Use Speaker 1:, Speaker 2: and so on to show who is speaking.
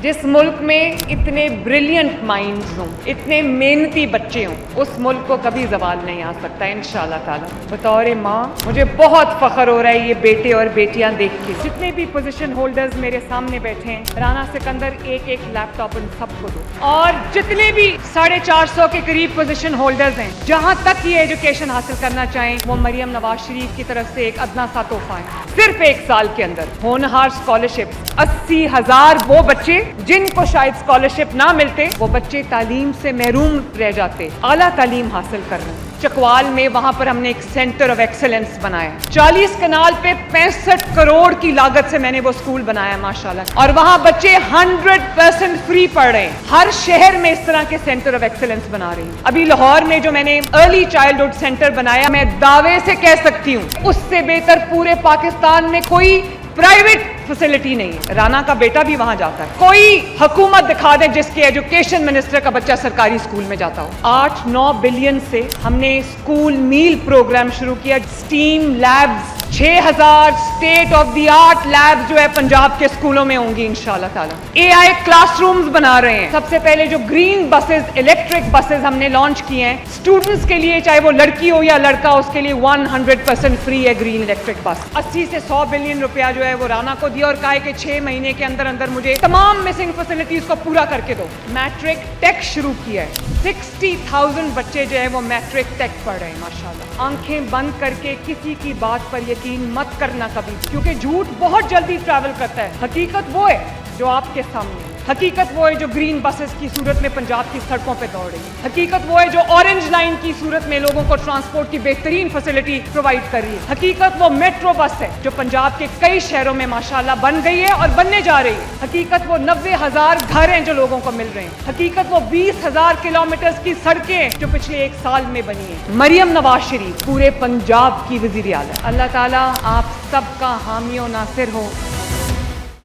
Speaker 1: जिस मुल्क में इतने ब्रिलियंट माइंड्स हों, इतने मेहनती बच्चे हों, उस मुल्क को कभी ज़वाल नहीं आ सकता इंशाअल्लाह ताला। बतौर माँ मुझे बहुत फ़ख्र हो रहा है ये बेटे और बेटियाँ देख के। जितने भी पोजीशन होल्डर्स मेरे सामने बैठे हैं, राना सिकंदर एक एक लैपटॉप उन सबको दो। और जितने भी 450 के करीब पोजीशन होल्डर्स हैं, जहाँ तक ये एजुकेशन हासिल करना चाहें, वो मरियम नवाज शरीफ की तरफ से एक अदना सा तोहफा है। सिर्फ 1 साल के अंदर होनहार स्कॉलरशिप 80,000 वो बच्चे जिनको शायद स्कॉलरशिप ना मिलते, वो बच्चे तालीम से महरूम रह जाते, आला तालीम हासिल कर रहे हैं। चकवाल में वहां पर हमने एक सेंटर ऑफ एक्सेलेंस बनाया। 40 कनाल पे 65 करोड़ की लागत से मैंने वो स्कूल बनाया माशाल्लाह, और वहां बच्चे 100% फ्री पढ़ रहे हैं। हर शहर में इस तरह के सेंटर ऑफ एक्सेलेंस बना रही हूँ। अभी लाहौर में जो मैंने अर्ली चाइल्डहुड सेंटर बनाया, मैं दावे से कह सकती हूँ उससे बेहतर पूरे पाकिस्तान में कोई प्राइवेट फैसिलिटी नहीं है। राना का बेटा भी वहां जाता है। कोई हुकूमत दिखा दे जिसके एजुकेशन मिनिस्टर का बच्चा सरकारी स्कूल में जाता हो। 8-9 बिलियन से हमने स्कूल मील प्रोग्राम शुरू किया। Steam labs 6000 state of the art lab जो है पंजाब के स्कूलों में होंगी इंशाल्लाह ताला। AI क्लासरूम्स बना रहे हैं। सबसे पहले जो ग्रीन बसेस, इलेक्ट्रिक बसेस हमने लॉन्च किए हैं स्टूडेंट्स के लिए, चाहे वो लड़की हो या लड़का, उसके लिए 100% फ्री है ग्रीन इलेक्ट्रिक बस। 80 से 100 बिलियन रुपया जो है वो राना को दिया और कहा कि 6 महीने के अंदर अंदर मुझे तमाम मिसिंग फैसिलिटीज को पूरा करके दो। मैट्रिक टेक शुरू किया है। 60,000 बच्चे जो है वो मैट्रिक टेक पढ़ रहे हैं माशाल्लाह। आंखें बंद करके किसी की बात पर यकीन मत करना कभी, क्योंकि झूठ बहुत जल्दी ट्रैवल करता है। हकीकत वो है जो आपके सामने है। हकीकत वो है जो ग्रीन बसेस की सूरत में पंजाब की सड़कों पे दौड़ रही है। हकीकत वो है जो ऑरेंज लाइन की सूरत में लोगों को ट्रांसपोर्ट की बेहतरीन फैसिलिटी प्रोवाइड कर रही है। हकीकत वो मेट्रो बस है जो पंजाब के कई शहरों में माशाल्लाह बन गई है और बनने जा रही है। हकीकत वो 90,000 घर हैं जो लोगों को मिल रहे हैं। हकीकत वो 20,000 किलोमीटर की सड़कें जो पिछले 1 साल में बनी है। मरियम नवाज शरीफ पूरे पंजाब की वज़ीर आला। अल्लाह ताला आप सबका हामी और नासिर हो।